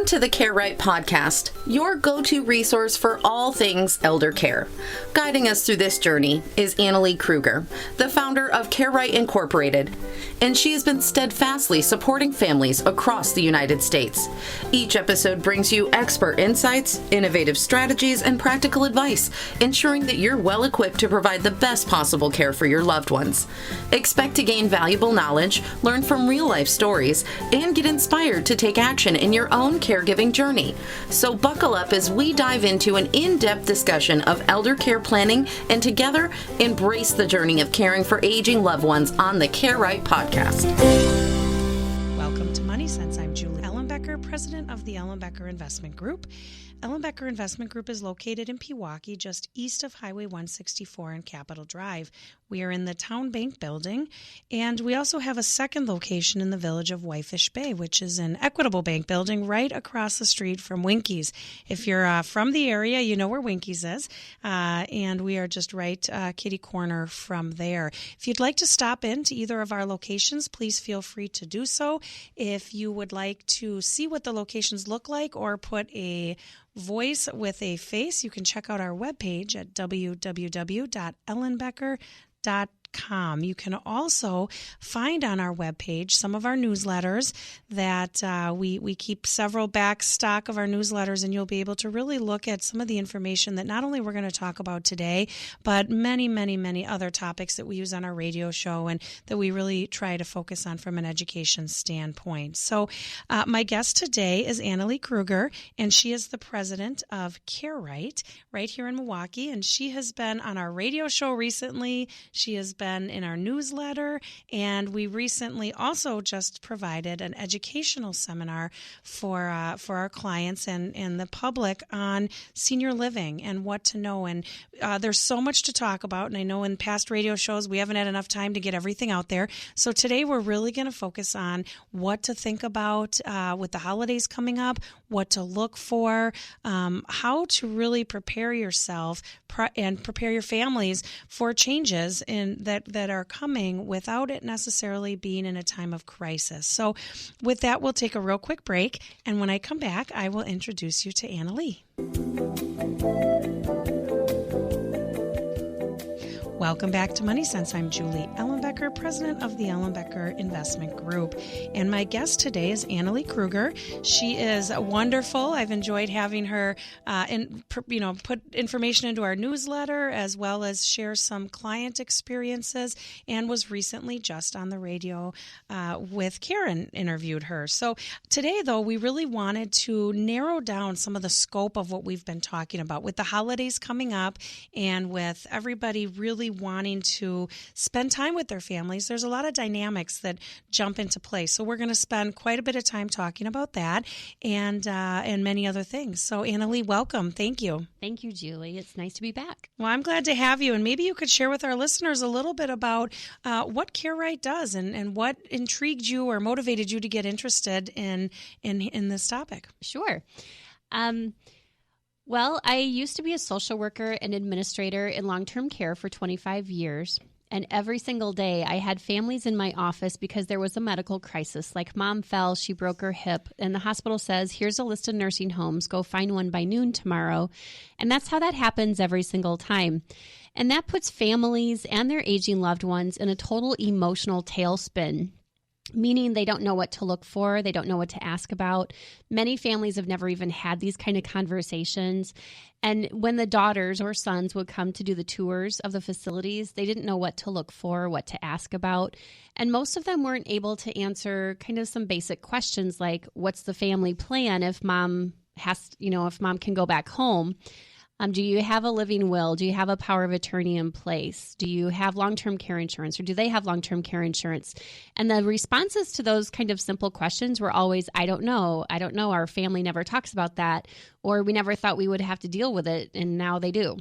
Welcome to the Care Right podcast, your go-to resource for all things elder care. Guiding us through this journey is Annalee Kruger, the founder of Care Right Incorporated, and she has been steadfastly supporting families across the United States. Each episode brings you expert insights, innovative strategies, and practical advice, ensuring that you're well equipped to provide the best possible care for your loved ones. Expect to gain valuable knowledge, learn from real-life stories, and get inspired to take action in your own caregiving journey. So buckle up as we dive into an in-depth discussion of elder care planning and together embrace the journey of caring for aging loved ones on the Care Right podcast. Welcome to Money Sense. I'm Julie Ellenbecker, president of the Ellenbecker Investment Group. Ellenbecker Investment Group is located in Pewaukee, just east of Highway 164 and Capitol Drive. We are in the Town Bank building, and we also have a second location in the village of Whitefish Bay, which is an Equitable Bank building right across the street from Winkies. If you're from the area, you know where Winkies is, and we are just right kitty corner from there. If you'd like to stop in to either of our locations, please feel free to do so. If you would like to see what the locations look like or put a voice with a face, you can check out our webpage at www.ellenbecker.com. You can also find on our webpage some of our newsletters that we keep several back stock of our newsletters, and you'll be able to really look at some of the information that not only we're going to talk about today, but many, many, many other topics that we use on our radio show and that we really try to focus on from an education standpoint. So my guest today is Annalee Kruger, and she is the president of Care Right here in Milwaukee, and she has been on our radio show recently. She has been in our newsletter, and we recently also just provided an educational seminar for our clients and the public on senior living and what to know. And there's so much to talk about, and I know in past radio shows we haven't had enough time to get everything out there. So today we're really going to focus on what to think about with the holidays coming up, what to look for, how to really prepare yourself and prepare your families for changes that are coming without it necessarily being in a time of crisis. So with that, we'll take a real quick break, and when I come back, I will introduce you to Annalee. Welcome back to Money Sense. I'm Julie Ellenbecker, president of the Ellenbecker Investment Group. And my guest today is Annalee Kruger. She is wonderful. I've enjoyed having her put information into our newsletter as well as share some client experiences, and was recently just on the radio with Karen, interviewed her. So today, though, we really wanted to narrow down some of the scope of what we've been talking about with the holidays coming up and with everybody really wanting to spend time with their families. There's a lot of dynamics that jump into place. So we're going to spend quite a bit of time talking about that and many other things. So Annalee, welcome. Thank you. Thank you, Julie. It's nice to be back. Well, I'm glad to have you. And maybe you could share with our listeners a little bit about what Care Right does and what intrigued you or motivated you to get interested in this topic. Sure. Well, I used to be a social worker and administrator in long-term care for 25 years. And every single day I had families in my office because there was a medical crisis. Like mom fell, she broke her hip, and the hospital says, here's a list of nursing homes. Go find one by noon tomorrow. And that's how that happens every single time. And that puts families and their aging loved ones in a total emotional tailspin, meaning they don't know what to look for. They don't know what to ask about. Many families have never even had these kind of conversations. And when the daughters or sons would come to do the tours of the facilities, they didn't know what to look for, what to ask about. And most of them weren't able to answer kind of some basic questions like, what's the family plan if mom can go back home? Do you have a living will? Do you have a power of attorney in place? Do you have long-term care insurance, or do they have long-term care insurance? And the responses to those kind of simple questions were always, I don't know. I don't know. Our family never talks about that, or we never thought we would have to deal with it, and now they do.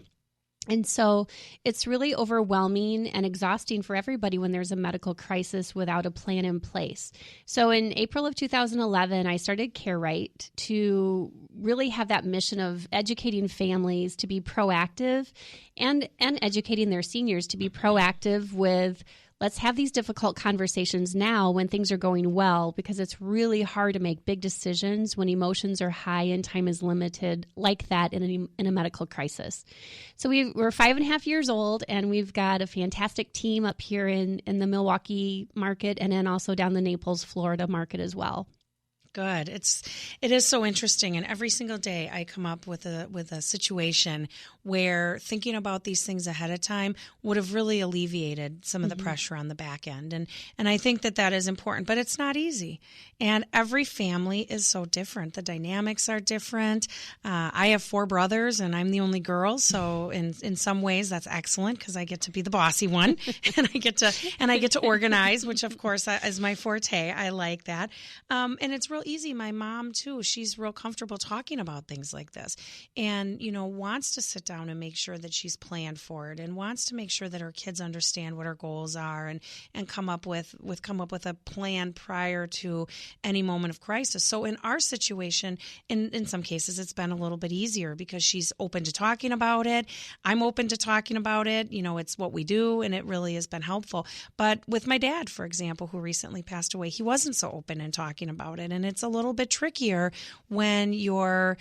And so it's really overwhelming and exhausting for everybody when there's a medical crisis without a plan in place. So in April of 2011, I started Care Right to really have that mission of educating families to be proactive and educating their seniors to be proactive with Let's have these difficult conversations now when things are going well, because it's really hard to make big decisions when emotions are high and time is limited like that in a medical crisis. So we're 5.5 years old, and we've got a fantastic team up here in the Milwaukee market, and then also down the Naples, Florida market as well. Good. It is so interesting, and every single day I come up with a situation where thinking about these things ahead of time would have really alleviated some of the pressure on the back end, and I think that is important, but it's not easy. And every family is so different. The dynamics are different. I have 4 brothers, and I'm the only girl, so in some ways that's excellent because I get to be the bossy one, and I get to organize, which of course is my forte. I like that, and it's real easy. My mom too, she's real comfortable talking about things like this, and wants to sit down and make sure that she's planned for it, and wants to make sure that her kids understand what her goals are, and come up with a plan prior to any moment of crisis. So in our situation, in some cases, it's been a little bit easier because she's open to talking about it. I'm open to talking about it. It's what we do, and it really has been helpful. But with my dad, for example, who recently passed away, he wasn't so open in talking about it, and it's a little bit trickier when you're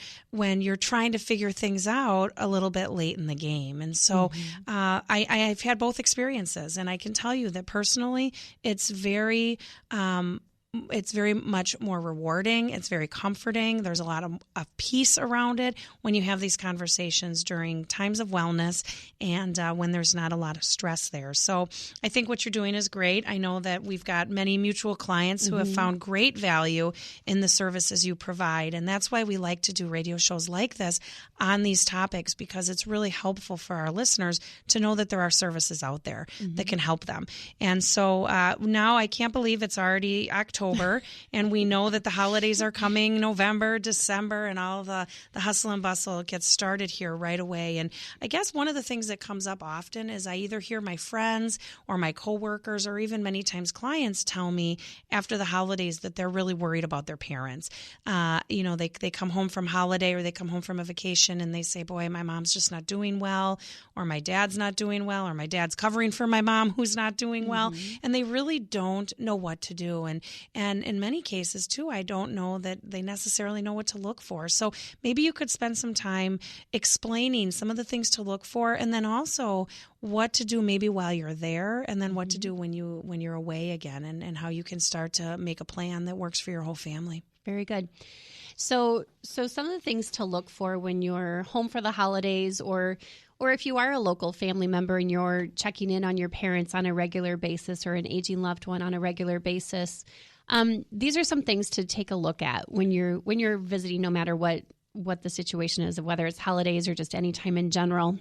trying to figure things out a little bit late in the game. And so I've had both experiences, and I can tell you that personally, it's very much more rewarding. It's very comforting. There's a lot of peace around it when you have these conversations during times of wellness and when there's not a lot of stress there. So I think what you're doing is great. I know that we've got many mutual clients who have found great value in the services you provide. And that's why we like to do radio shows like this on these topics, because it's really helpful for our listeners to know that there are services out there that can help them. And so now I can't believe it's already October, and we know that the holidays are coming, November, December, and all the hustle and bustle gets started here right away. And I guess one of the things that comes up often is I either hear my friends or my coworkers or even many times clients tell me after the holidays that they're really worried about their parents. They come home from holiday or they come home from a vacation and they say, boy, my mom's just not doing well, or my dad's not doing well, or my dad's covering for my mom who's not doing well. And they really don't know what to do. And in many cases, too, I don't know that they necessarily know what to look for. So maybe you could spend some time explaining some of the things to look for, and then also what to do maybe while you're there, and then what to do when you're away again, and how you can start to make a plan that works for your whole family. Very good. So some of the things to look for when you're home for the holidays, or if you are a local family member and you're checking in on your parents on a regular basis, or an aging loved one on a regular basis, these are some things to take a look at when you're visiting, no matter what the situation is, whether it's holidays or just any time in general.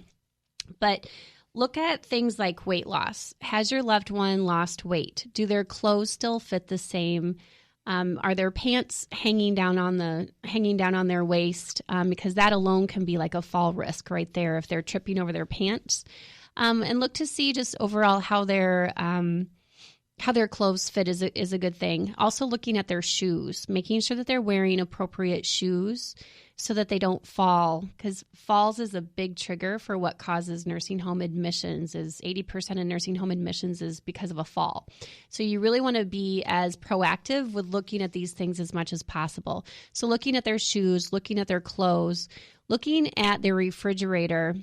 But look at things like weight loss. Has your loved one lost weight? Do their clothes still fit the same? Are their pants hanging down on their waist? Because that alone can be like a fall risk right there if they're tripping over their pants. And look to see just overall how their clothes fit is a good thing. Also looking at their shoes, making sure that they're wearing appropriate shoes so that they don't fall, because falls is a big trigger for what causes nursing home admissions. Is 80% of nursing home admissions is because of a fall. So you really want to be as proactive with looking at these things as much as possible. So looking at their shoes, looking at their clothes, looking at their refrigerator,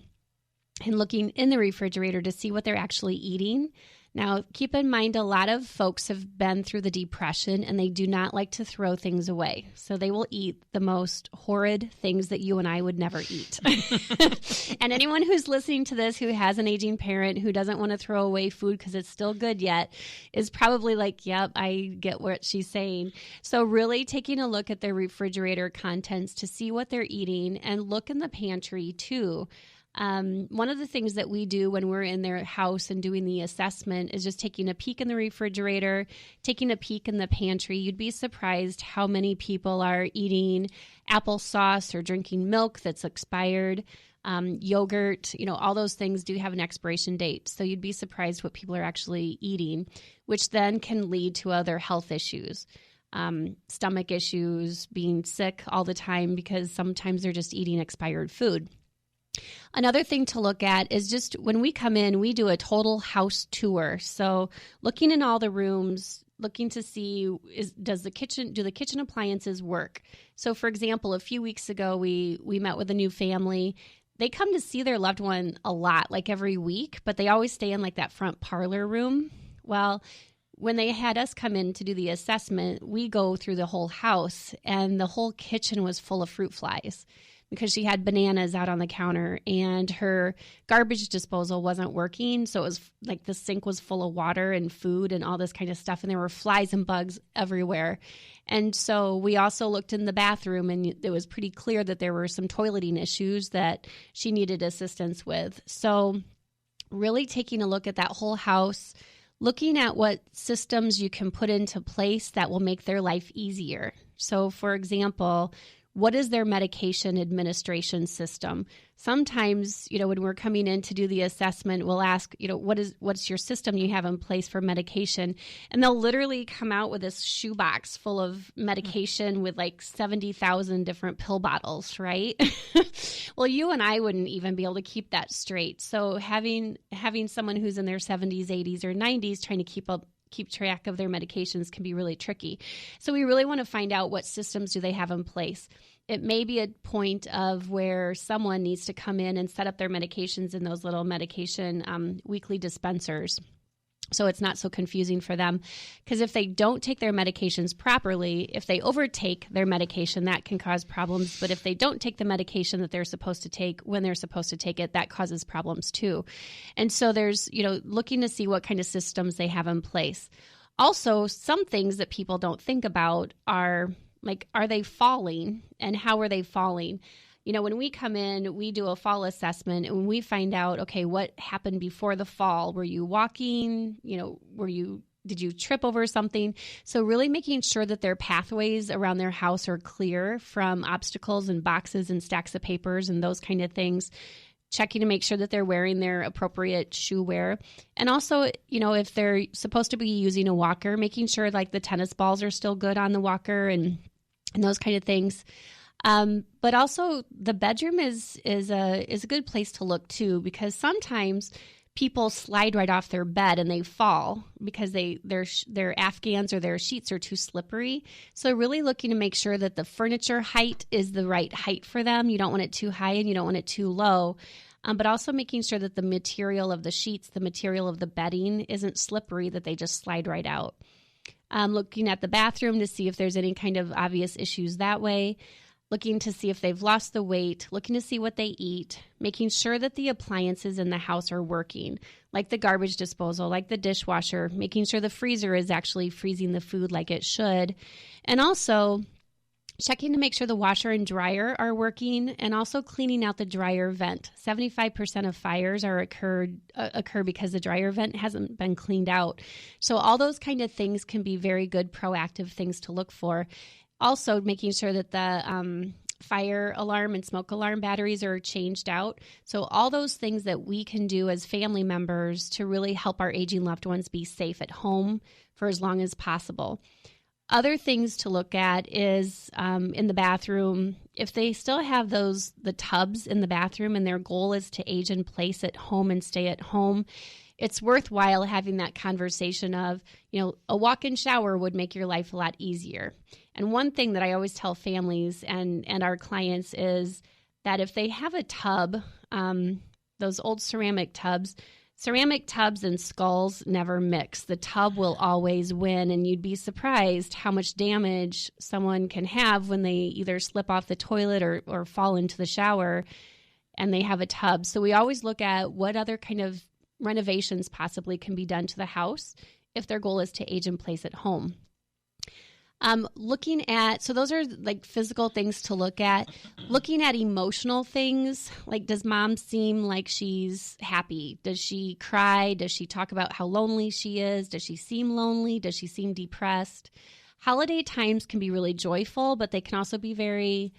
and looking in the refrigerator to see what they're actually eating. Now, keep in mind, a lot of folks have been through the Depression and they do not like to throw things away. So they will eat the most horrid things that you and I would never eat. And anyone who's listening to this who has an aging parent who doesn't want to throw away food because it's still good yet is probably like, yep, I get what she's saying. So really taking a look at their refrigerator contents to see what they're eating, and look in the pantry too. One of the things that we do when we're in their house and doing the assessment is just taking a peek in the refrigerator, taking a peek in the pantry. You'd be surprised how many people are eating applesauce or drinking milk that's expired, yogurt, all those things do have an expiration date. So you'd be surprised what people are actually eating, which then can lead to other health issues. Stomach issues, being sick all the time because sometimes they're just eating expired food. Another thing to look at is just when we come in, we do a total house tour. So looking in all the rooms, looking to see do the kitchen appliances work? So for example, a few weeks ago, we met with a new family. They come to see their loved one a lot, like every week, but they always stay in like that front parlor room. Well, when they had us come in to do the assessment, we go through the whole house, and the whole kitchen was full of fruit flies because she had bananas out on the counter and her garbage disposal wasn't working. So it was like the sink was full of water and food and all this kind of stuff, and there were flies and bugs everywhere. And so we also looked in the bathroom, and it was pretty clear that there were some toileting issues that she needed assistance with. So really taking a look at that whole house, looking at what systems you can put into place that will make their life easier. So, for example, what is their medication administration system? Sometimes, when we're coming in to do the assessment, we'll ask, what's your system you have in place for medication? And they'll literally come out with this shoebox full of medication with like 70,000 different pill bottles, right? Well, you and I wouldn't even be able to keep that straight. So having someone who's in their 70s, 80s, or 90s trying to keep track of their medications can be really tricky. So we really want to find out what systems do they have in place. It may be a point of where someone needs to come in and set up their medications in those little medication weekly dispensers. So it's not so confusing for them, because if they don't take their medications properly, if they overtake their medication, that can cause problems. But if they don't take the medication that they're supposed to take when they're supposed to take it, that causes problems too. And so there's, looking to see what kind of systems they have in place. Also, some things that people don't think about are like, are they falling and how are they falling? When we come in, we do a fall assessment, and when we find out, okay, what happened before the fall? Were you walking? Did you trip over something? So really making sure that their pathways around their house are clear from obstacles and boxes and stacks of papers and those kind of things. Checking to make sure that they're wearing their appropriate shoe wear. And also, if they're supposed to be using a walker, making sure like the tennis balls are still good on the walker and those kind of things. But also the bedroom is a good place to look too, because sometimes people slide right off their bed and they fall because their Afghans or their sheets are too slippery. So really looking to make sure that the furniture height is the right height for them. You don't want it too high and you don't want it too low. But also making sure that the material of the sheets, the material of the bedding isn't slippery, that they just slide right out. Looking at the bathroom to see if there's any kind of obvious issues that way. Looking to see if they've lost the weight, looking to see what they eat, making sure that the appliances in the house are working, like the garbage disposal, like the dishwasher, making sure the freezer is actually freezing the food like it should, and also checking to make sure the washer and dryer are working, and also cleaning out the dryer vent. 75% of fires occur because the dryer vent hasn't been cleaned out. So all those kind of things can be very good proactive things to look for. Also, making sure that the fire alarm and smoke alarm batteries are changed out. So all those things that we can do as family members to really help our aging loved ones be safe at home for as long as possible. Other things to look at is in the bathroom, if they still have the tubs in the bathroom and their goal is to age in place at home and stay at home, it's worthwhile having that conversation of, a walk-in shower would make your life a lot easier. And one thing that I always tell families and our clients is that if they have a tub, those old ceramic tubs and skulls never mix. The tub will always win, and you'd be surprised how much damage someone can have when they either slip off the toilet or fall into the shower and they have a tub. So we always look at what other kind of renovations possibly can be done to the house if their goal is to age in place at home. So those are like physical things to look at. Looking at emotional things, like does mom seem like she's happy? Does she cry? Does she talk about how lonely she is? Does she seem lonely? Does she seem depressed? Holiday times can be really joyful, but they can also be very,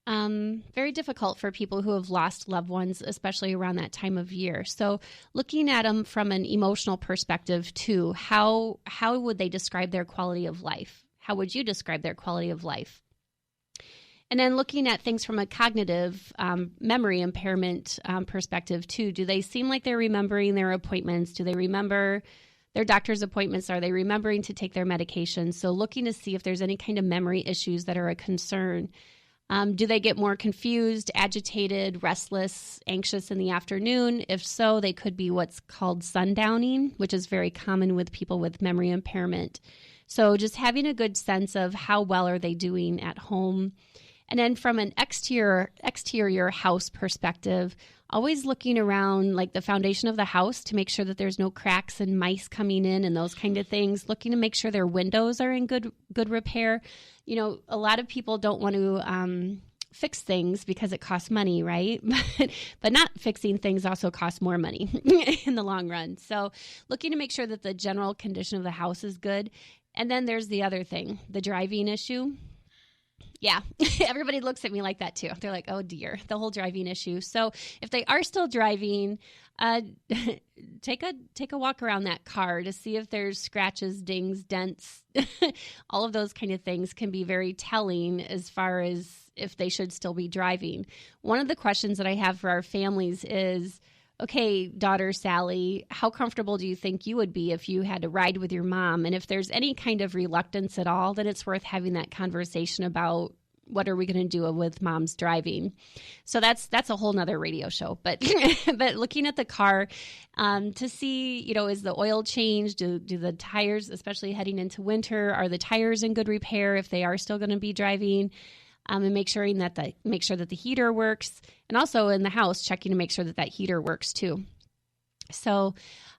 very difficult for people who have lost loved ones, especially around that time of year. So looking at them from an emotional perspective too, how would they describe their quality of life? How would you describe their quality of life? And then looking at things from a cognitive memory impairment perspective too. Do they seem like they're remembering their appointments? Do they remember their doctor's appointments? Are they remembering to take their medications? So looking to see if there's any kind of memory issues that are a concern. Do they get more confused, agitated, restless, anxious in the afternoon? If so, they could be what's called sundowning, which is very common with people with memory impairment. So just having a good sense of how well are they doing at home. And then from an exterior house perspective, always looking around like the foundation of the house to make sure that there's no cracks and mice coming in and those kind of things. Looking to make sure their windows are in good repair. You know, a lot of people don't want to fix things because it costs money, right? But not fixing things also costs more money in the long run. So looking to make sure that the general condition of the house is good. And then there's the other thing, the driving issue. Yeah, everybody looks at me like that too. They're like, oh dear, the whole driving issue. So if they are still driving, take a walk around that car to see if there's scratches, dings, dents. All of those kind of things can be very telling as far as if they should still be driving. One of the questions that I have for our families is, okay, daughter Sally, how comfortable do you think you would be if you had to ride with your mom? And if there's any kind of reluctance at all, then it's worth having that conversation about what are we going to do with mom's driving. So that's a whole nother radio show. But but looking at the car to see, you know, is the oil changed? Do the tires, especially heading into winter, are the tires in good repair if they are still going to be driving? And make sure that the heater works, and also in the house checking to make sure that heater works too. So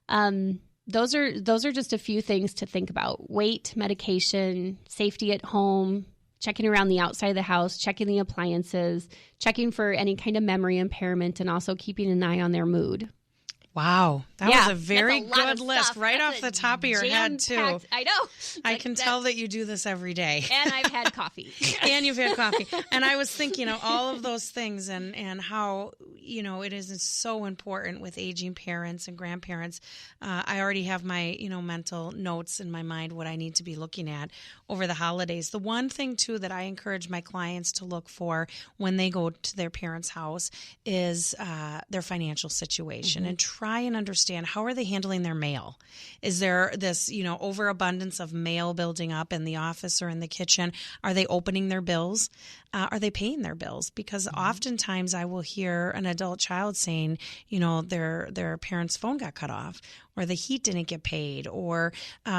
those are just a few things to think about: weight, medication, safety at home, checking around the outside of the house, checking the appliances, checking for any kind of memory impairment, and also keeping an eye on their mood. Wow. That was a very good list stuff. Right off the top of your head, too. I know. I can tell that you do this every day. And I've had coffee. And you've had coffee. And I was thinking of all of those things and how, you know, it is so important with aging parents and grandparents. I already have my, you know, mental notes in my mind what I need to be looking at over the holidays. The one thing, too, that I encourage my clients to look for when they go to their parents' house is their financial situation, and try and understand, how are they handling their mail? Is there this, you know, overabundance of mail building up in the office or in the kitchen? Are they opening their bills? Are they paying their bills? Because oftentimes I will hear an adult child saying, you know, their parent's phone got cut off, or the heat didn't get paid, or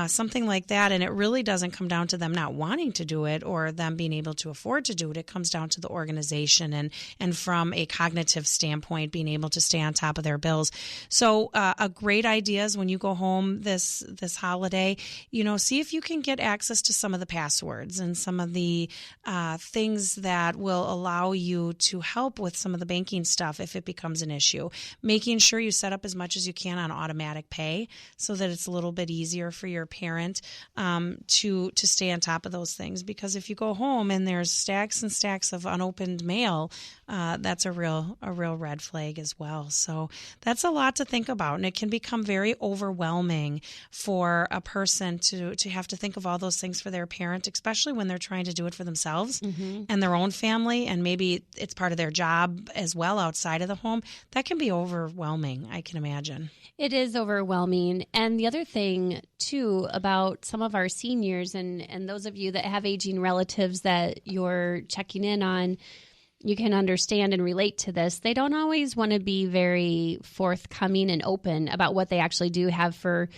something like that. And it really doesn't come down to them not wanting to do it or them being able to afford to do it. It comes down to the organization and from a cognitive standpoint, being able to stay on top of their bills. So a great idea is when you go home this holiday, you know, see if you can get access to some of the passwords and some of the things that will allow you to help with some of the banking stuff if it becomes an issue. Making sure you set up as much as you can on automatic pay so that it's a little bit easier for your parent to stay on top of those things. Because if you go home and there's stacks and stacks of unopened mail, that's a real red flag as well. So that's a lot to think about, and it can become very overwhelming for a person to have to think of all those things for their parent, especially when they're trying to do it for themselves and their own family, and maybe it's part of their job as well outside of the home. That can be overwhelming, I can imagine. It is overwhelming. And the other thing, too, about some of our seniors and those of you that have aging relatives that you're checking in on, you can understand and relate to this. They don't always want to be very forthcoming and open about what they actually do have for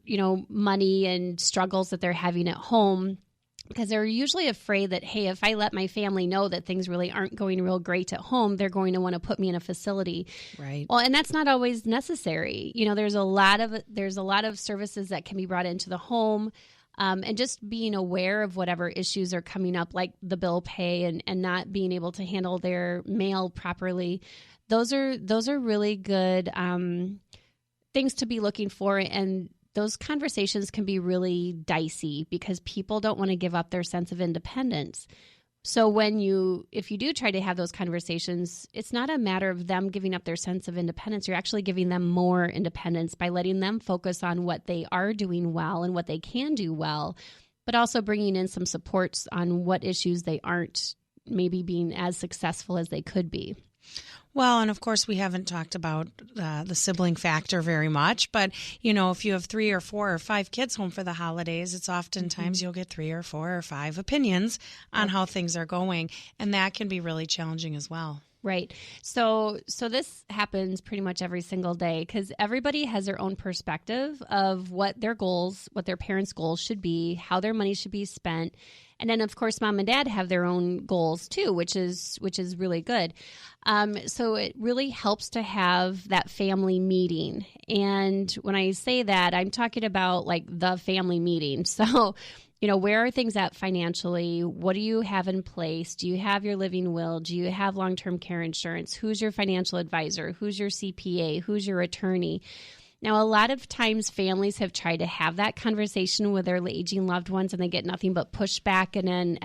you know, money and struggles that they're having at home, because they're usually afraid that, hey, if I let my family know that things really aren't going real great at home, they're going to want to put me in a facility. Right. Well, and that's not always necessary. You know, there's a lot of services that can be brought into the home. And just being aware of whatever issues are coming up, like the bill pay and not being able to handle their mail properly. Those are really good things to be looking for. And those conversations can be really dicey because people don't want to give up their sense of independence. So if you do try to have those conversations, it's not a matter of them giving up their sense of independence. You're actually giving them more independence by letting them focus on what they are doing well and what they can do well, but also bringing in some supports on what issues they aren't maybe being as successful as they could be. Well, and of course, we haven't talked about the sibling factor very much, but, if you have 3 or 4 or 5 kids home for the holidays, it's oftentimes you'll get 3 or 4 or 5 opinions on how things are going, and that can be really challenging as well. Right. So this happens pretty much every single day because everybody has their own perspective of what their goals, what their parents' goals should be, how their money should be spent. And then, of course, mom and dad have their own goals, too, which is really good. So it really helps to have that family meeting. And when I say that, I'm talking about like the family meeting. So where are things at financially? What do you have in place? Do you have your living will? Do you have long-term care insurance? Who's your financial advisor? Who's your CPA? Who's your attorney? Now, a lot of times families have tried to have that conversation with their aging loved ones and they get nothing but pushback. And then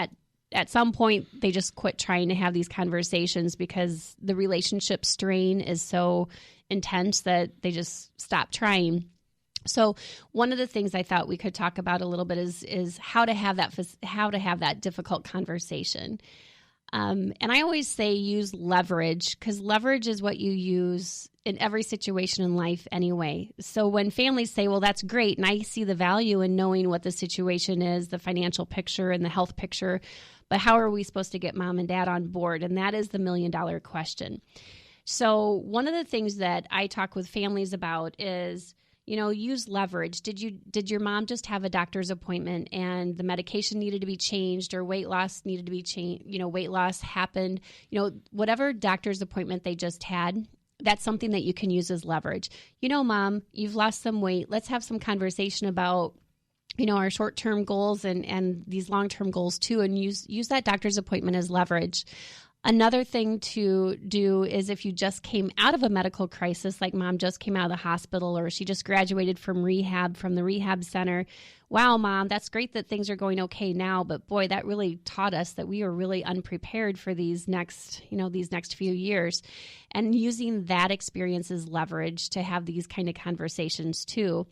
at some point, they just quit trying to have these conversations because the relationship strain is so intense that they just stop trying. So one of the things I thought we could talk about a little bit is how to have that difficult conversation. And I always say use leverage because leverage is what you use in every situation in life anyway. So when families say, well, that's great, and I see the value in knowing what the situation is, the financial picture and the health picture, but how are we supposed to get mom and dad on board? And that is the $1 million question. So one of the things that I talk with families about is, use leverage. Did your mom just have a doctor's appointment and the medication needed to be changed or weight loss needed to be changed? Weight loss happened, whatever doctor's appointment they just had, that's something that you can use as leverage. Mom, you've lost some weight. Let's have some conversation about, our short-term goals and these long-term goals too, and use that doctor's appointment as leverage. Another thing to do is if you just came out of a medical crisis, like mom just came out of the hospital or she just graduated from the rehab center. Wow, mom, that's great that things are going okay now, but boy, that really taught us that we are really unprepared for these next few years. And using that experience as leverage to have these kind of conversations too.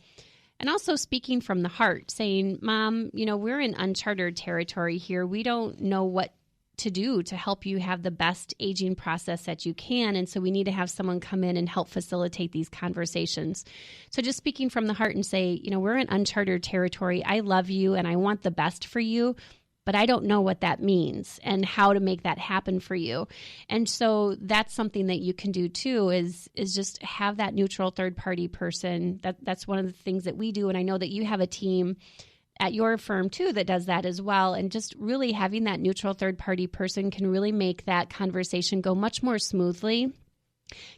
And also speaking from the heart, saying, Mom, we're in uncharted territory here. We don't know what to do to help you have the best aging process that you can. And so we need to have someone come in and help facilitate these conversations. So just speaking from the heart and say, we're in uncharted territory. I love you and I want the best for you, but I don't know what that means and how to make that happen for you. And so that's something that you can do too, is just have that neutral third party person. That's one of the things that we do. And I know that you have a team at your firm too that does that as well. And just really having that neutral third party person can really make that conversation go much more smoothly.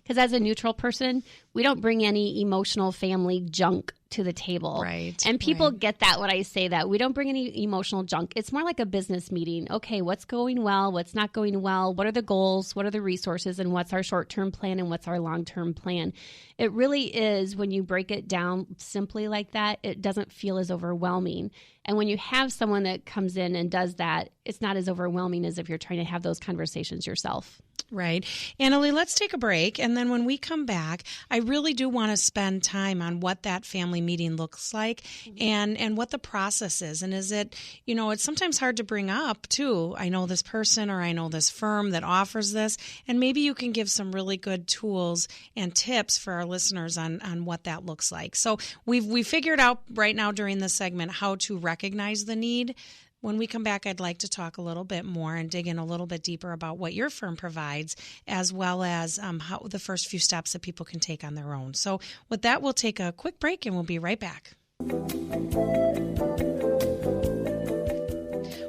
Because as a neutral person, we don't bring any emotional family junk to the table. Right. And people get that when I say that. We don't bring any emotional junk. It's more like a business meeting. Okay, what's going well? What's not going well? What are the goals? What are the resources? And what's our short-term plan? And what's our long-term plan? It really is, when you break it down simply like that, it doesn't feel as overwhelming. And when you have someone that comes in and does that, it's not as overwhelming as if you're trying to have those conversations yourself. Right. Annalee, let's take a break. And then when we come back, I really do want to spend time on what that family meeting looks like and what the process is. And is it, it's sometimes hard to bring up too. I know this person or I know this firm that offers this. And maybe you can give some really good tools and tips for our listeners on what that looks like. So we figured out right now during this segment how to recognize the need. When we come back, I'd like to talk a little bit more and dig in a little bit deeper about what your firm provides, as well as how the first few steps that people can take on their own. So with that, we'll take a quick break and we'll be right back.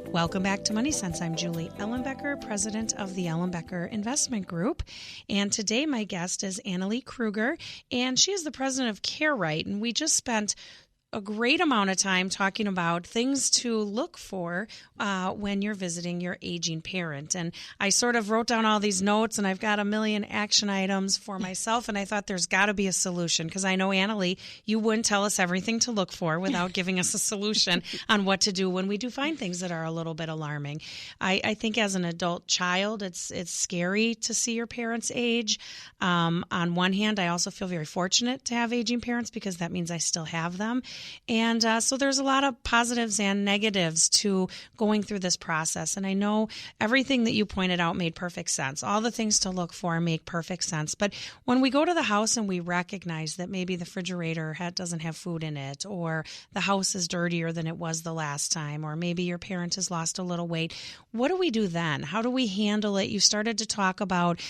Welcome back to Money Sense. I'm Julie Ellenbecker, president of the Ellenbecker Investment Group. And today my guest is Annalee Kruger, and she is the president of CareRight. And we just spent a great amount of time talking about things to look for when you're visiting your aging parent. And I sort of wrote down all these notes, and I've got a million action items for myself, and I thought there's got to be a solution, because I know, Annalee, you wouldn't tell us everything to look for without giving us a solution on what to do when we do find things that are a little bit alarming. I think as an adult child, it's scary to see your parents age. On one hand, I also feel very fortunate to have aging parents because that means I still have them. And so there's a lot of positives and negatives to going through this process. And I know everything that you pointed out made perfect sense. All the things to look for make perfect sense. But when we go to the house and we recognize that maybe the refrigerator doesn't have food in it, or the house is dirtier than it was the last time, or maybe your parent has lost a little weight, what do we do then? How do we handle it? You started to talk about,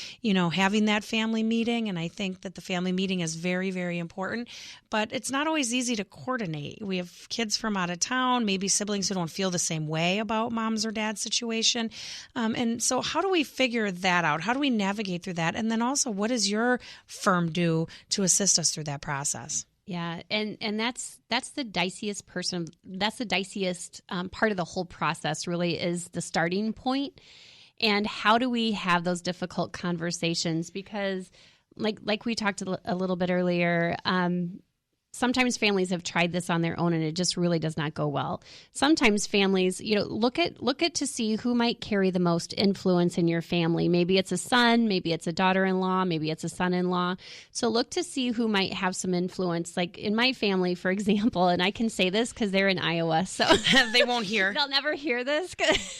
having that family meeting, and I think that the family meeting is very, very important, but it's not always easy to coordinate. We have kids from out of town, maybe siblings who don't feel the same way about mom's or dad's situation. And so how do we figure that out? How do we navigate through that? And then also, what does your firm do to assist us through that process? Yeah, and that's the diciest part of the whole process. Really, is the starting point, and how do we have those difficult conversations? Because, like we talked a little bit earlier, sometimes families have tried this on their own and it just really does not go well. Sometimes families, look at to see who might carry the most influence in your family. Maybe it's a son, maybe it's a daughter-in-law, maybe it's a son-in-law. So look to see who might have some influence. Like in my family, for example, and I can say this because they're in Iowa, so they won't hear. They'll never hear this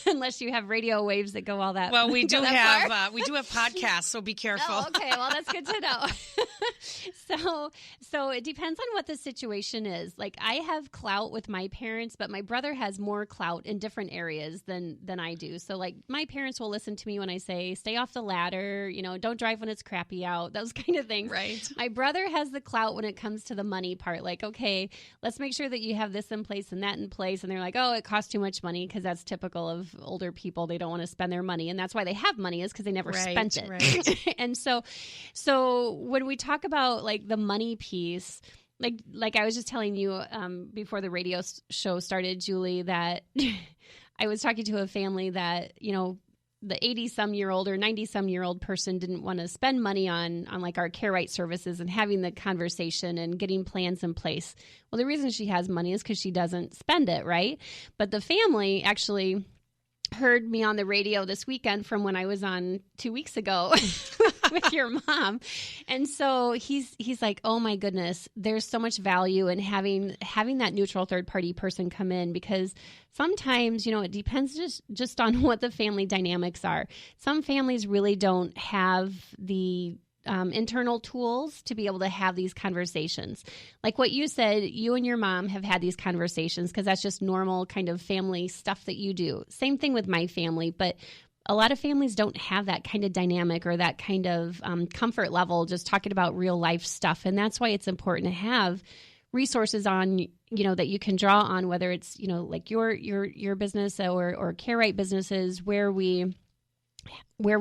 unless you have radio waves that go all that. Well, we do have podcasts, so be careful. Oh, okay, well that's good to know. So it depends on what the situation is. Like I have clout with my parents, but my brother has more clout in different areas than I do. So like my parents will listen to me when I say stay off the ladder, don't drive when it's crappy out, those kind of things. Right. My brother has the clout when it comes to the money part. Like, okay, let's make sure that you have this in place and that in place. And they're like, oh, it costs too much money, because that's typical of older people. They don't want to spend their money. And that's why they have money, is because they never spent it. Right. And so when we talk about like the money piece, like I was just telling you before the radio show started, Julie, that I was talking to a family that, the 80-some-year-old or 90-some-year-old person didn't want to spend money on like our Care Right services and having the conversation and getting plans in place. Well, the reason she has money is because she doesn't spend it, right? But the family actually heard me on the radio this weekend from when I was on 2 weeks ago with your mom. And so he's like, oh my goodness, there's so much value in having that neutral third party person come in, because sometimes, it depends just on what the family dynamics are. Some families really don't have the internal tools to be able to have these conversations. Like what you said, you and your mom have had these conversations because that's just normal kind of family stuff that you do. Same thing with my family, but a lot of families don't have that kind of dynamic or that kind of comfort level just talking about real life stuff. And that's why it's important to have resources on, that you can draw on, whether it's, like your business or Care Right businesses, where we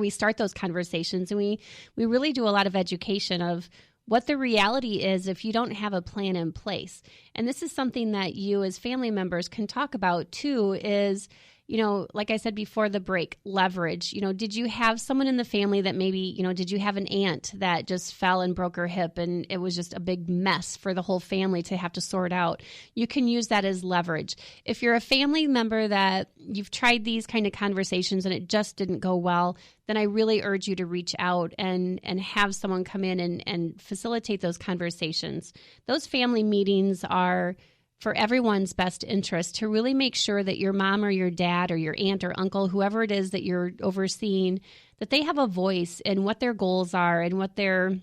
start those conversations. And we really do a lot of education of what the reality is if you don't have a plan in place. And this is something that you as family members can talk about too, is, like I said before the break, leverage. Did you have someone in the family that maybe, did you have an aunt that just fell and broke her hip and it was just a big mess for the whole family to have to sort out? You can use that as leverage. If you're a family member that you've tried these kind of conversations and it just didn't go well, then I really urge you to reach out and have someone come in and facilitate those conversations. Those family meetings are for everyone's best interest, to really make sure that your mom or your dad or your aunt or uncle, whoever it is that you're overseeing, that they have a voice in what their goals are and what their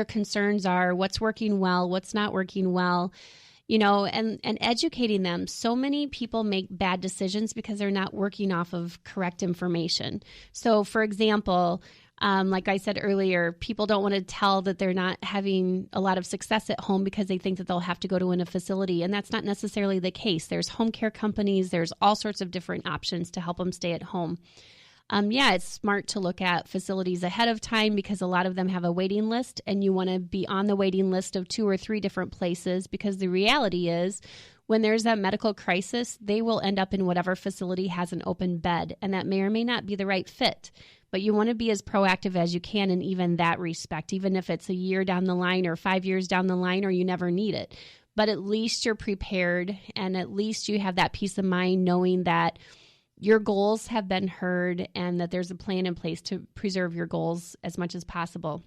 concerns are, what's working well, what's not working well, and educating them. So many people make bad decisions because they're not working off of correct information. So, for example, like I said earlier, people don't want to tell that they're not having a lot of success at home because they think that they'll have to go to a facility. And that's not necessarily the case. There's home care companies. There's all sorts of different options to help them stay at home. It's smart to look at facilities ahead of time because a lot of them have a waiting list, and you want to be on the waiting list of 2 or 3 different places, because the reality is when there's that medical crisis, they will end up in whatever facility has an open bed, and that may or may not be the right fit. But you want to be as proactive as you can in even that respect, even if it's a year down the line or 5 years down the line, or you never need it. But at least you're prepared, and at least you have that peace of mind knowing that your goals have been heard and that there's a plan in place to preserve your goals as much as possible.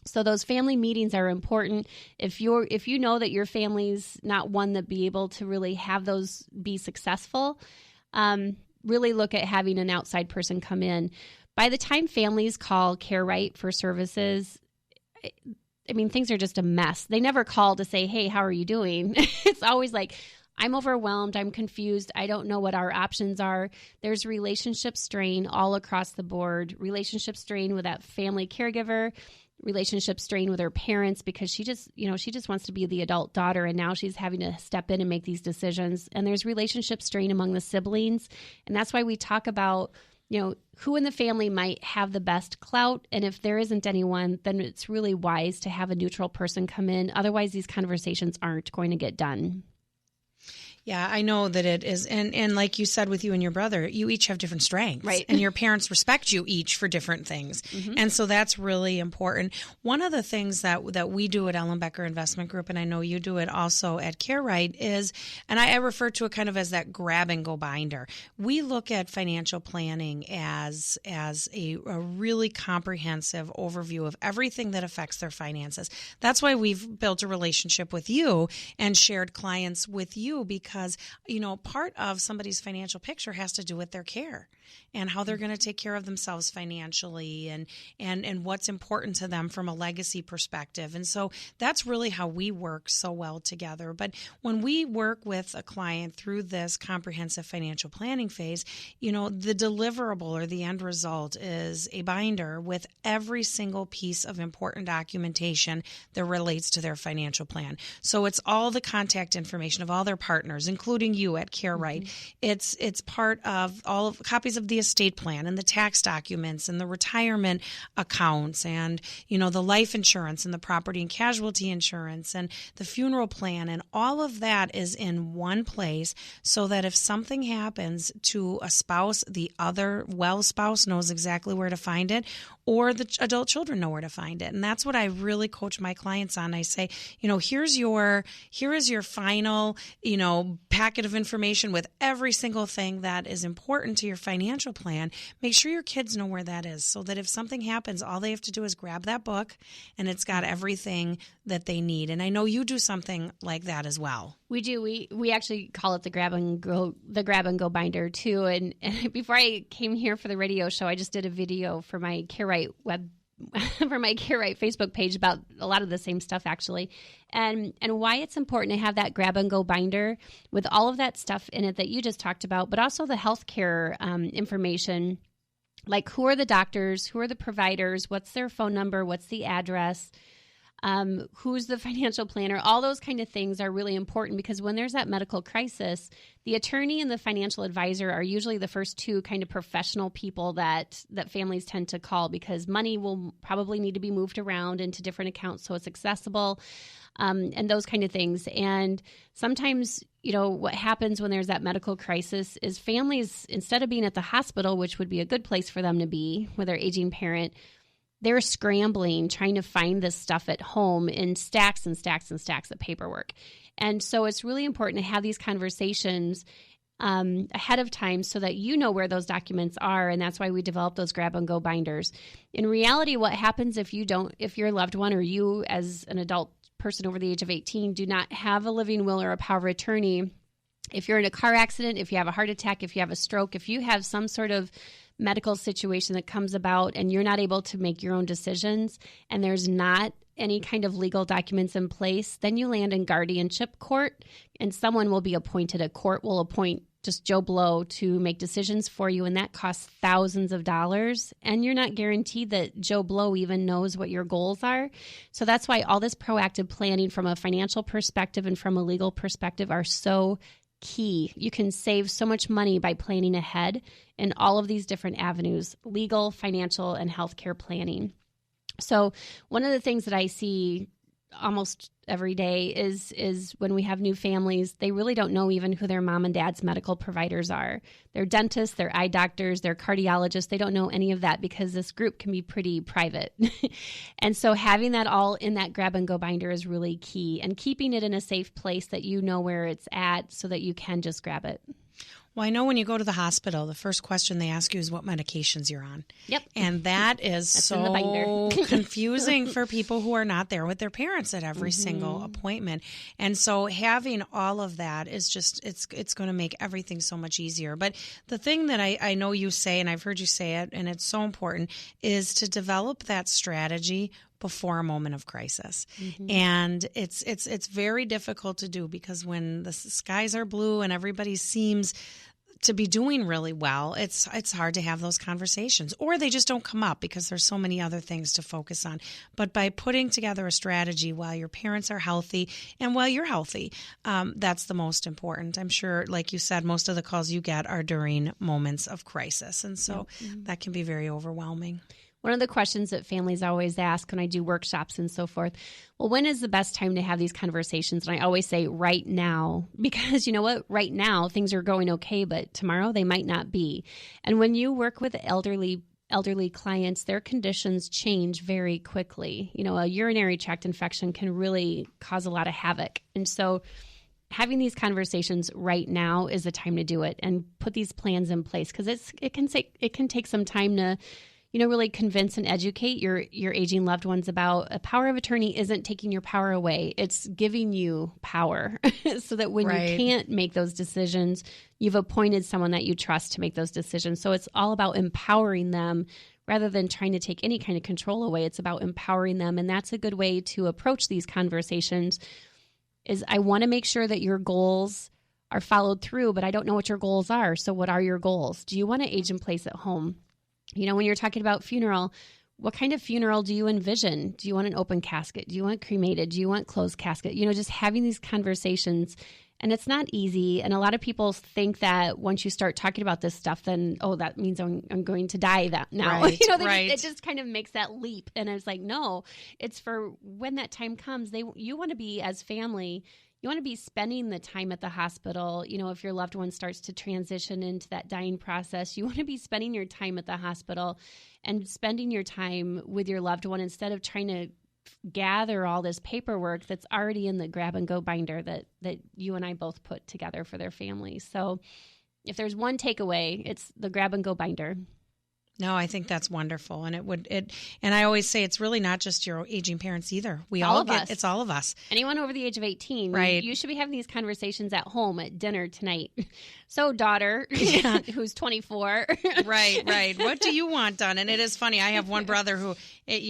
So those family meetings are important. If you know that your family's not one that be able to really have those be successful, really look at having an outside person come in. By the time families call CareRight for services, I mean, things are just a mess. They never call to say, hey, how are you doing? It's always like, I'm overwhelmed. I'm confused. I don't know what our options are. There's relationship strain all across the board. Relationship strain with that family caregiver, relationship strain with her parents because she just wants to be the adult daughter, and now she's having to step in and make these decisions. And there's relationship strain among the siblings. And that's why we talk about, who in the family might have the best clout. And if there isn't anyone, then it's really wise to have a neutral person come in. Otherwise, these conversations aren't going to get done. Yeah, I know that it is. And like you said with you and your brother, you each have different strengths. Right. And your parents respect you each for different things. Mm-hmm. And so that's really important. One of the things that we do at Ellenbecker Investment Group, and I know you do it also at CareRight, is, and I refer to it kind of as that grab and go binder. We look at financial planning as a really comprehensive overview of everything that affects their finances. That's why we've built a relationship with you and shared clients with you, because part of somebody's financial picture has to do with their care and how they're going to take care of themselves financially and what's important to them from a legacy perspective. And so that's really how we work so well together. But when we work with a client through this comprehensive financial planning phase, the deliverable or the end result is a binder with every single piece of important documentation that relates to their financial plan. So it's all the contact information of all their partners, including you at CareRight. Mm-hmm. It's part of all of copies of the estate plan and the tax documents and the retirement accounts and, the life insurance and the property and casualty insurance and the funeral plan, and all of that is in one place so that if something happens to a spouse, the other spouse knows exactly where to find it, or the adult children know where to find it. And that's what I really coach my clients on. I say, here is your final, packet of information with every single thing that is important to your financial plan. Make sure your kids know where that is so that if something happens, all they have to do is grab that book and it's got everything that they need. And I know you do something like that as well. We do. We actually call it the grab and go binder too. And before I came here for the radio show, I just did a video for my CareRight for my CareRight Facebook page about a lot of the same stuff actually, and why it's important to have that grab and go binder with all of that stuff in it that you just talked about, but also the healthcare information, like who are the doctors, who are the providers, what's their phone number, what's the address. Who's the financial planner? All those kind of things are really important because when there's that medical crisis, the attorney and the financial advisor are usually the first two kind of professional people that families tend to call because money will probably need to be moved around into different accounts so it's accessible, and those kind of things. And sometimes, what happens when there's that medical crisis is families, instead of being at the hospital, which would be a good place for them to be with their aging parent, they're scrambling, trying to find this stuff at home in stacks and stacks and stacks of paperwork. And so it's really important to have these conversations ahead of time so that you know where those documents are. And that's why we develop those grab and go binders. In reality, what happens if your loved one or you as an adult person over the age of 18 do not have a living will or a power of attorney, if you're in a car accident, if you have a heart attack, if you have a stroke, if you have some sort of medical situation that comes about and you're not able to make your own decisions and there's not any kind of legal documents in place, then you land in guardianship court and someone will be appointed. A court will appoint just Joe Blow to make decisions for you, and that costs thousands of dollars, and you're not guaranteed that Joe Blow even knows what your goals are. So that's why all this proactive planning from a financial perspective and from a legal perspective are so key. You can save so much money by planning ahead in all of these different avenues: legal, financial, and healthcare planning. So one of the things that I see almost every day is when we have new families, they really don't know even who their mom and dad's medical providers are. They're dentists, they're eye doctors, they're cardiologists. They don't know any of that because this group can be pretty private. And so having that all in that grab and go binder is really key, and keeping it in a safe place that you know where it's at so that you can just grab it. Well, I know when you go to the hospital, the first question they ask you is what medications you're on. Yep. And that is so confusing for people who are not there with their parents at every single appointment. And so having all of that is just, it's going to make everything so much easier. But the thing that I know you say, and I've heard you say it, and it's so important, is to develop that strategy before a moment of crisis. And it's very difficult to do, because when the skies are blue and everybody seems to be doing really well, it's hard to have those conversations, or they just don't come up because there's so many other things to focus on. But by putting together a strategy while your parents are healthy and while you're healthy, that's the most important. I'm sure, like you said, most of the calls you get are during moments of crisis. And so that can be very overwhelming. One of the questions that families always ask when I do workshops and so forth, well, when is the best time to have these conversations? And I always say right now, because you know what? Right now, things are going okay, but tomorrow they might not be. And when you work with elderly clients, their conditions change very quickly. You know, a urinary tract infection can really cause a lot of havoc. And so having these conversations right now is the time to do it and put these plans in place, because it can take some time to really convince and educate your aging loved ones about a power of attorney isn't taking your power away. It's giving you power so that when you can't make those decisions, you've appointed someone that you trust to make those decisions. So it's all about empowering them rather than trying to take any kind of control away. It's about empowering them. And that's a good way to approach these conversations is I want to make sure that your goals are followed through, but I don't know what your goals are. So what are your goals? Do you want to age in place at home? When you're talking about funeral, what kind of funeral do you envision? Do you want an open casket? Do you want cremated? Do you want closed casket? Just having these conversations. And it's not easy. And a lot of people think that once you start talking about this stuff, then, that means I'm going to die now. Right, It just kind of makes that leap. And I was like, no, it's for when that time comes. You want to be, as family, you want to be spending the time at the hospital. If your loved one starts to transition into that dying process, you want to be spending your time at the hospital and spending your time with your loved one instead of trying to gather all this paperwork that's already in the grab and go binder that you and I both put together for their families. So if there's one takeaway, it's the grab and go binder. No, I think that's wonderful. And and I always say it's really not just your aging parents either. It's all of us. Anyone over the age of 18, right? You should be having these conversations at home at dinner tonight. So daughter, who's 24. Right. What do you want done? And it is funny. I have one brother who,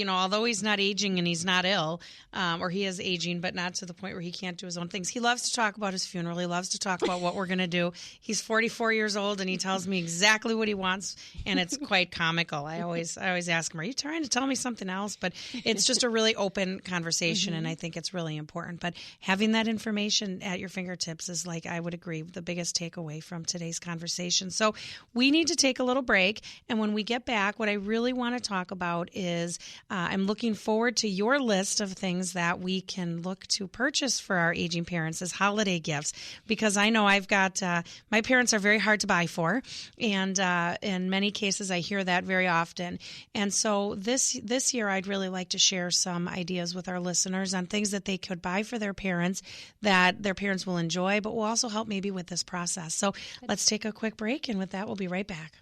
although he's not aging and he's not ill, or he is aging, but not to the point where he can't do his own things. He loves to talk about his funeral. He loves to talk about what we're going to do. He's 44 years old and he tells me exactly what he wants. And it's quite comical. I always ask him, are you trying to tell me something else? But it's just a really open conversation. And I think it's really important. But having that information at your fingertips is, like, I would agree, the biggest takeaway from today's conversation. So we need to take a little break. And when we get back, what I really want to talk about is I'm looking forward to your list of things that we can look to purchase for our aging parents as holiday gifts, because I know I've got, my parents are very hard to buy for. And in many cases, I hear that very often. And so this year, I'd really like to share some ideas with our listeners on things that they could buy for their parents that their parents will enjoy, but will also help maybe with this process. So let's take a quick break. And with that, we'll be right back.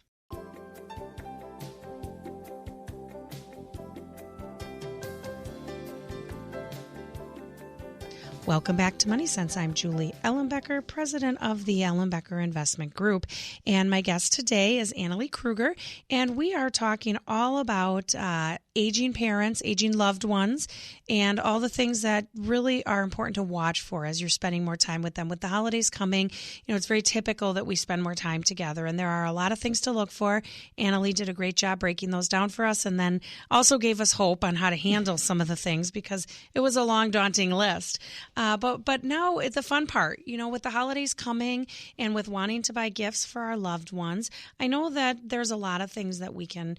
Welcome back to Money Sense. I'm Julie Ellenbecker, president of the Ellenbecker Investment Group. And my guest today is Annalee Kruger. And we are talking all about aging parents, aging loved ones, and all the things that really are important to watch for as you're spending more time with them. With the holidays coming, it's very typical that we spend more time together. And there are a lot of things to look for. Annalee did a great job breaking those down for us, and then also gave us hope on how to handle some of the things, because it was a long, daunting list. But now the fun part, with the holidays coming and with wanting to buy gifts for our loved ones, I know that there's a lot of things that we can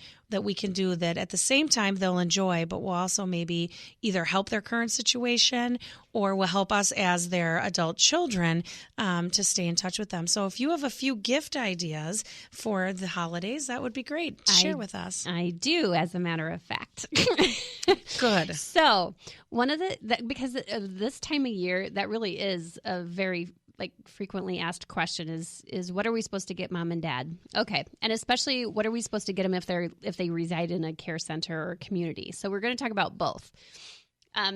do that at the same time they'll enjoy, but will also maybe either help their current situation or will help us as their adult children to stay in touch with them. So if you have a few gift ideas for the holidays, that would be great. Share with us. I do, as a matter of fact. Good. So one of because of this time of year, that really is a very frequently asked question is what are we supposed to get mom and dad? Okay. And especially what are we supposed to get them if they reside in a care center or community? So we're going to talk about both.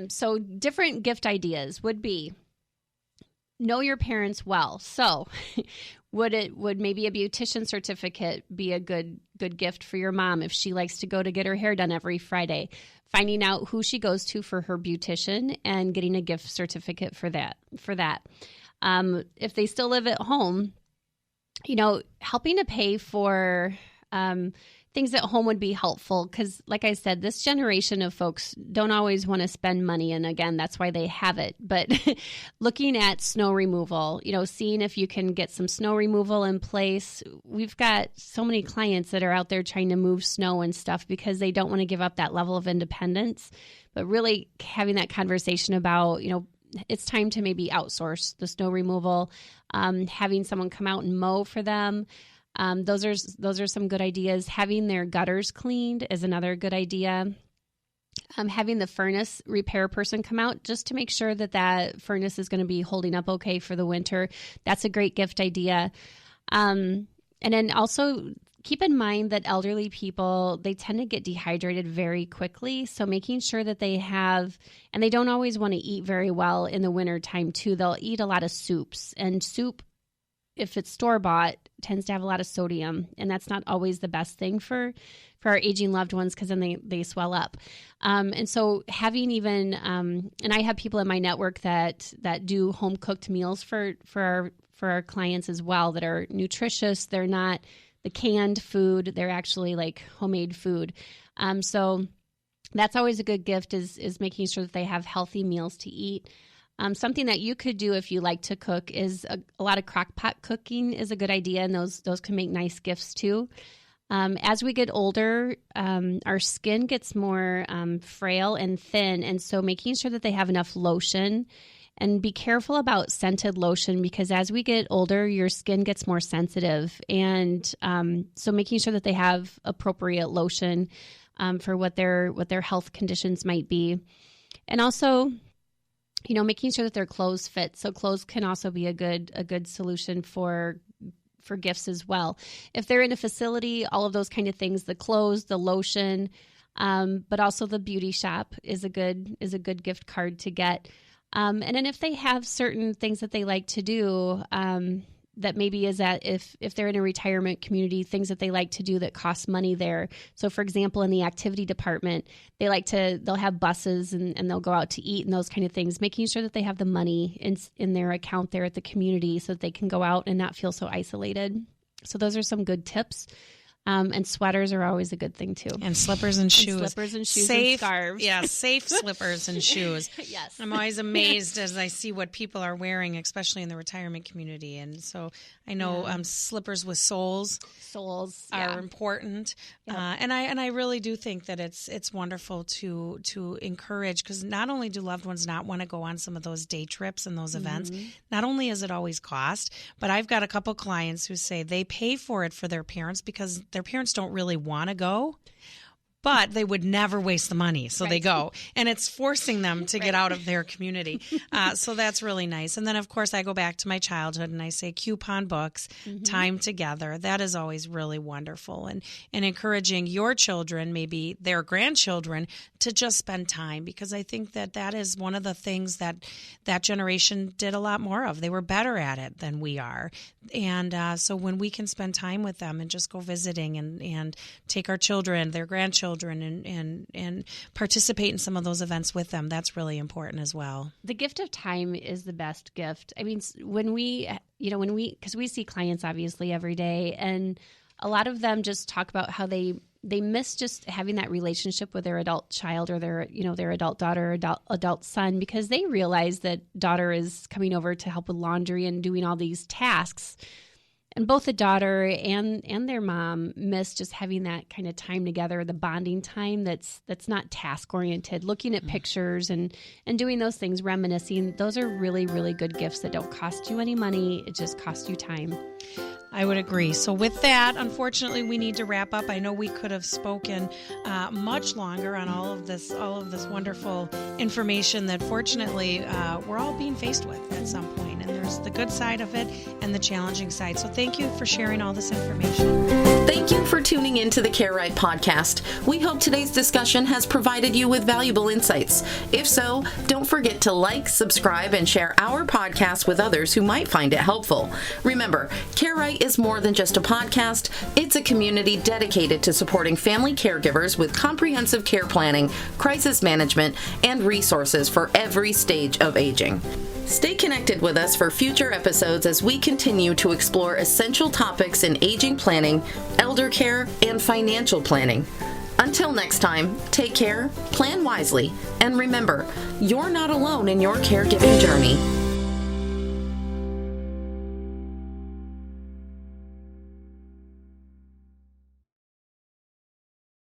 So different gift ideas would be know your parents well. So would maybe a beautician certificate be a good gift for your mom if she likes to go to get her hair done every Friday? Finding out who she goes to for her beautician and getting a gift certificate for that. If they still live at home, helping to pay for things at home would be helpful because, like I said, this generation of folks don't always want to spend money. And again, that's why they have it. But looking at snow removal, seeing if you can get some snow removal in place. We've got so many clients that are out there trying to move snow and stuff because they don't want to give up that level of independence. But really having that conversation about, it's time to maybe outsource the snow removal, having someone come out and mow for them. Those are some good ideas. Having their gutters cleaned is another good idea. Having the furnace repair person come out just to make sure that furnace is going to be holding up okay for the winter. That's a great gift idea. And then also keep in mind that elderly people, they tend to get dehydrated very quickly. So making sure that they have, and they don't always want to eat very well in the winter time too. They'll eat a lot of soups, and soup, if it's store-bought, tends to have a lot of sodium, and that's not always the best thing for our aging loved ones because then they swell up. And so having even, and I have people in my network that do home-cooked meals for our clients as well that are nutritious. They're not the canned food. They're actually like homemade food. So that's always a good gift is making sure that they have healthy meals to eat. Something that you could do if you like to cook is a lot of crock pot cooking is a good idea, and those can make nice gifts too. As we get older, our skin gets more frail and thin, and so making sure that they have enough lotion. And be careful about scented lotion because as we get older, your skin gets more sensitive. And so making sure that they have appropriate lotion for what their health conditions might be. And also, making sure that their clothes fit. So clothes can also be a good solution for gifts as well. If they're in a facility, all of those kind of things, the clothes, the lotion, but also the beauty shop is a good gift card to get. And then if they have certain things that they like to do, that maybe is that if they're in a retirement community, things that they like to do that cost money there. So for example, in the activity department, they'll have buses and they'll go out to eat and those kind of things, making sure that they have the money in their account there at the community so that they can go out and not feel so isolated. So those are some good tips. And sweaters are always a good thing too. And slippers and shoes. Safe, and scarves. Yeah, safe slippers and shoes. Yes. I'm always amazed as I see what people are wearing, especially in the retirement community. And so I know slippers with soles are important. Yep. And I really do think that it's wonderful to encourage, because not only do loved ones not want to go on some of those day trips and those events, not only is it always cost, but I've got a couple clients who say they pay for it for their parents because their parents don't really want to go, but they would never waste the money. So they go, and it's forcing them to get out of their community. So that's really nice. And then, of course, I go back to my childhood and I say coupon books, time together. That is always really wonderful. And encouraging your children, maybe their grandchildren, to just spend time, because I think that is one of the things that generation did a lot more of. They were better at it than we are. And so when we can spend time with them and just go visiting and take our children, their grandchildren, and participate in some of those events with them, that's really important as well. The gift of time is the best gift. I mean, when we because we see clients obviously every day, and a lot of them just talk about how they miss just having that relationship with their adult child or their adult daughter or adult son, because they realize that daughter is coming over to help with laundry and doing all these tasks. And both the daughter and their mom miss just having that kind of time together, the bonding time that's not task-oriented, looking at pictures and doing those things, reminiscing. Those are really, really good gifts that don't cost you any money. It just costs you time. I would agree. So with that, unfortunately, we need to wrap up. I know we could have spoken much longer on all of this wonderful information that fortunately we're all being faced with at some point. And there's the good side of it and the challenging side. So thank you for sharing all this information. Thank you for tuning in to the Care Right podcast. We hope today's discussion has provided you with valuable insights. If so, don't forget to like, subscribe, and share our podcast with others who might find it helpful. Remember, Care Right is more than just a podcast. It's a community dedicated to supporting family caregivers with comprehensive care planning, crisis management, and resources for every stage of aging. Stay connected with us for future episodes as we continue to explore essential topics in aging planning, elder care, and financial planning. Until next time, take care, plan wisely, and remember, you're not alone in your caregiving journey.